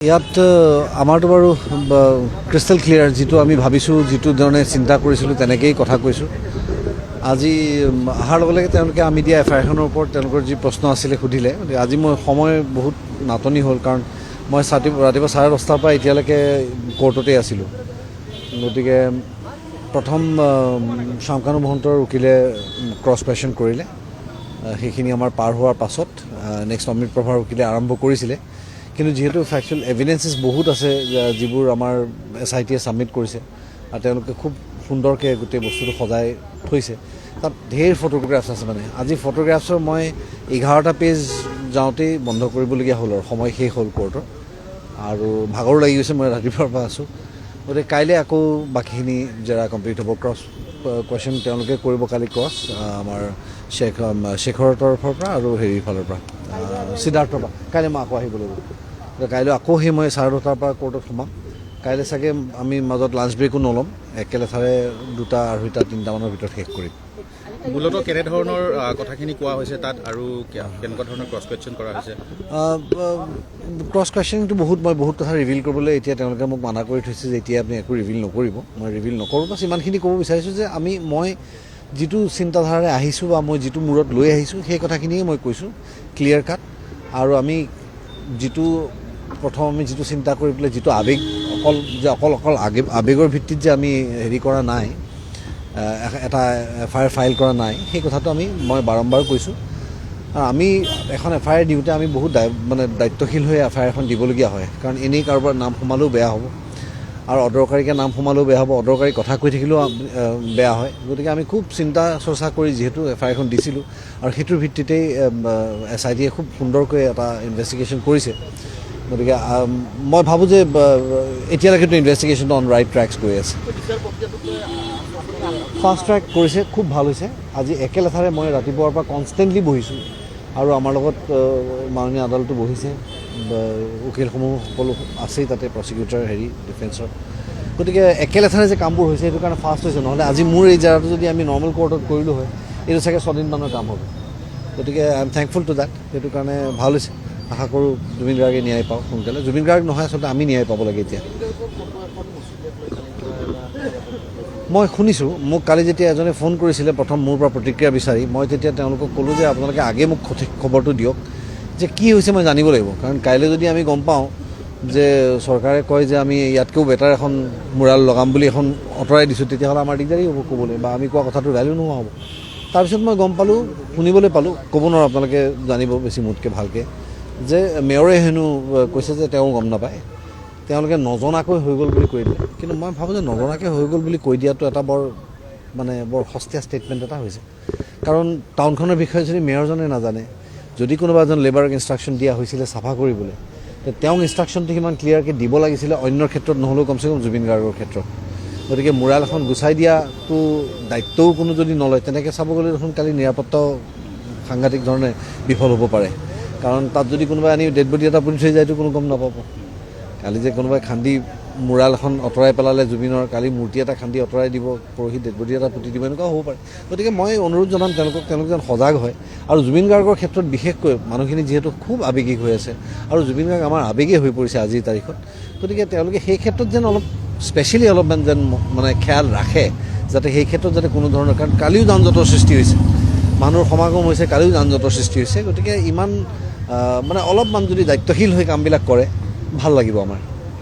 ইয়াত আমাৰতো বাৰু ক্ৰিষ্টেল ক্লিয়াৰ যিটো আমি ভাবিছোঁ যিটো ধৰণে চিন্তা কৰিছিলোঁ তেনেকেই কথা কৈছোঁ। আজি অহাৰ লগে লগে তেওঁলোকে আমি দিয়া এফআইআৰখনৰ ওপৰত তেওঁলোকৰ যি প্ৰশ্ন আছিলে সুধিলে। আজি মই সময় বহুত নাটনি হ'ল, কাৰণ মই ৰাতিপুৱা 10:30 পৰা এতিয়ালৈকে কোৰ্টতে আছিলোঁ। গতিকে প্ৰথম শামকানু মহন্তৰ উকিলে ক্ৰছ কুৱেশ্যন কৰিলে, সেইখিনি আমাৰ পাৰ হোৱাৰ পাছত নেক্সট অমৃত প্ৰভাৰ উকিলে আৰম্ভ কৰিছিলে। কিন্তু যিহেতু ফেকচুৱেল এভিডেঞ্চেছ বহুত আছে যিবোৰ আমাৰ SIT ছাবমিট কৰিছে, আৰু তেওঁলোকে খুব সুন্দৰকৈ গোটেই বস্তুটো সজাই থৈছে। তাত ঢেৰ ফটোগ্ৰাফছ আছে। মানে আজি ফটোগ্ৰাফছৰ মই 11টা পেজ যাওঁতেই বন্ধ কৰিবলগীয়া হ'ল, আৰু সময় শেষ হ'ল কোৰ্টৰ, আৰু ভাগৰো লাগি গৈছে। মই ৰাতিপুৱাৰ পৰা আছোঁ। গতিকে কাইলৈ আকৌ বাকীখিনি জেৰা কমপ্লিট হ'ব। ক্ৰছ কুৱেশ্যন তেওঁলোকে কৰিব কালি ক্ৰছ আমাৰ শেখৰৰ তৰফৰ পৰা আৰু হেৰিৰ ফালৰ পৰা সিদ্ধাৰ্থৰ পৰা। কাইলৈ মই আকৌ আহিব লাগিব। কাইলৈ আকৌ সেই মই 10:30 পৰা কোৰ্টত সোমাম। কাইলৈ চাগে আমি মাজত লাঞ্চ ব্ৰেকো নল'ম, একেলেঠাৰে 2টা, 2:30, 3টা মানৰ ভিতৰত শেষ কৰিম। মূলতঃ কেনেধৰণৰ কথাখিনি কোৱা হৈছে তাত, আৰু কেনেকুৱা ধৰণৰ ক্ৰছ কুৱেশ্যন কৰা হৈছে? ক্ৰছ কুৱেশ্যনিংটো মই বহুত কথা ৰিভিল কৰিবলৈ এতিয়া তেওঁলোকে মোক মানা কৰি থৈছে যে এতিয়া আপুনি একো ৰিভিল নকৰিব। মই ৰিভিল নকৰোঁ। বাছ ইমানখিনি ক'ব বিচাৰিছোঁ যে মই যিটো চিন্তাধাৰাৰে আহিছোঁ বা মই যিটো মূৰত লৈ আহিছোঁ সেই কথাখিনিয়ে মই কৈছোঁ, ক্লিয়াৰ কাট। আৰু আমি প্ৰথম যিটো চিন্তা কৰি পেলাই যিটো আৱেগ অকল আৱেগৰ ভিত্তিত যে আমি হেৰি কৰা নাই, এটা এফআইআৰ ফাইল কৰা নাই, সেই কথাটো মই বাৰম্বাৰ কৈছোঁ। আৰু আমি এখন এফআইআৰ দিওঁতে আমি বহুত দায়িত্বশীল হৈ এফআইআৰখন দিবলগীয়া হয়, কাৰণ এনেই কাৰোবাৰ নাম সোমালেও বেয়া হ'ব, আৰু অদৰকাৰীকৈ নাম সোমালেও বেয়া হ'ব, অদৰকাৰী কথা কৈ থাকিলেও বেয়া হয়। গতিকে আমি খুব চিন্তা চৰ্চা কৰি যিহেতু এফআইআৰখন দিছিলোঁ, আৰু সেইটোৰ ভিত্তিতেই SIT খুব সুন্দৰকৈ এটা ইনভেষ্টিগেশ্যন কৰিছে। গতিকে মই ভাবোঁ যে এতিয়ালৈকেতো ইনভেষ্টিগেশ্যনটো অন ৰাইট ট্ৰেকছ গৈ আছে। ফাষ্ট ট্ৰেক কৰিছে, খুব ভাল হৈছে। আজি একেলেঠাৰে মই ৰাতিপুৱাৰ পৰা কনষ্টেণ্টলি বহিছোঁ, আৰু আমাৰ লগত মাননীয় আদালতো বহিছে, উকিলসমূহ সকলো আছেই তাতে, প্ৰচিকিউটৰ ডিফেন্সৰ। গতিকে একেলেঠাৰে যে কামবোৰ হৈছে সেইটো কাৰণে ফাষ্ট হৈছে। নহ'লে আজি মোৰ এই জেৰাটো যদি আমি নৰ্মেল কোৰ্টত কৰিলোঁ হয়, এইটো চাগে 6 দিনমানৰ কাম হ'ব। গতিকে I am thankful to date. সেইটো কাৰণে ভাল হৈছে। আশা কৰোঁ জুবিন গাৰ্গে ন্যায় পাওক সোনকালে। জুবিন গাৰ্গ নহয়, আচলতে আমি ন্যায় পাব লাগে এতিয়া। মই শুনিছোঁ, মোক কালি যেতিয়া এজনে ফোন কৰিছিলে প্ৰথম মোৰ পৰা প্ৰতিক্ৰিয়া বিচাৰি, মই তেতিয়া তেওঁলোকক ক'লোঁ যে আপোনালোকে আগে মোক সঠিক খবৰটো দিয়ক যে কি হৈছে, মই জানিব লাগিব। কাৰণ কাইলৈ যদি আমি গম পাওঁ যে চৰকাৰে কয় যে আমি ইয়াতকৈও বেটাৰ এখন মুৰাল লগাম বুলি এখন আঁতৰাই দিছোঁ, তেতিয়াহ'লে আমাৰ দিগদাৰী হ'ব ক'বলৈ, বা আমি কোৱা কথাটোৰ ভেল্যু নোহোৱা হ'ব। তাৰপিছত মই গম পালোঁ, শুনিবলৈ পালোঁ, ক'ব নোৱাৰোঁ, আপোনালোকে জানিব বেছি মোতকৈ ভালকৈ, যে মেয়ৰে হেনো কৈছে যে তেওঁ গম নাপায়, তেওঁলোকে নজনাকৈ হৈ গ'ল বুলি কৈ দিলে। কিন্তু মই ভাবোঁ যে নজনাকৈ হৈ গ'ল বুলি কৈ দিয়াটো এটা বৰ সস্তীয়া ষ্টেটমেণ্ট এটা হৈছে। কাৰণ টাউনখনৰ বিষয়ে যদি মেয়ৰজনে নাজানে, যদি কোনোবা এজন লেবাৰক ইনষ্ট্ৰাকশ্যন দিয়া হৈছিলে চাফা কৰিবলৈ, তেওঁক ইনষ্ট্ৰাকশ্যনটো সিমান ক্লিয়াৰকৈ দিব লাগিছিলে, অন্যৰ ক্ষেত্ৰত নহ'লেও কমচে কম জুবিন গাৰ্গৰ ক্ষেত্ৰত। গতিকে মুৰাল এখন গুচাই দিয়াটো দায়িত্বও কোনো যদি নলয়, তেনেকৈ চাব গ'লে দেখোন কালি নিৰাপত্তাও সাংঘাতিক ধৰণে বিফল হ'ব পাৰে। কাৰণ তাত যদি কোনোবাই আনি ডেড বডি এটা পুতি থৈ যায়তো কোনো গম নাপাব। কালি যে কোনোবাই খান্দি মুৰাল এখন আঁতৰাই পেলালে জুবিনৰ, কালি মূৰ্তি এটা খান্দি আঁতৰাই দিব, পৰহি ডেড বডি এটা পুতি দিব, এনেকুৱাও হ'ব পাৰে। গতিকে মই অনুৰোধ জনাম তেওঁলোকে যেন সজাগ হয়। আৰু জুবিন গাৰ্গৰ ক্ষেত্ৰত বিশেষকৈ মানুহখিনি যিহেতু খুব আৱেগিক হৈ আছে, আৰু জুবিন গাৰ্গ আমাৰ আৱেগেই হৈ পৰিছে আজিৰ তাৰিখত। গতিকে তেওঁলোকে সেই ক্ষেত্ৰত যেন স্পেচিয়েলি অলপমান যেন খেয়াল ৰাখে, যাতে সেই ক্ষেত্ৰত যাতে কোনো ধৰণৰ, কাৰণ কালিও যান জঁটৰ সৃষ্টি হৈছে, মানুহৰ সমাগম হৈছে, কালিও যান জঁটৰ সৃষ্টি হৈছে। গতিকে ইমান অলপমান যদি দায়িত্বশীল হৈ কামবিলাক কৰে, ভাল লাগিব আমাৰ।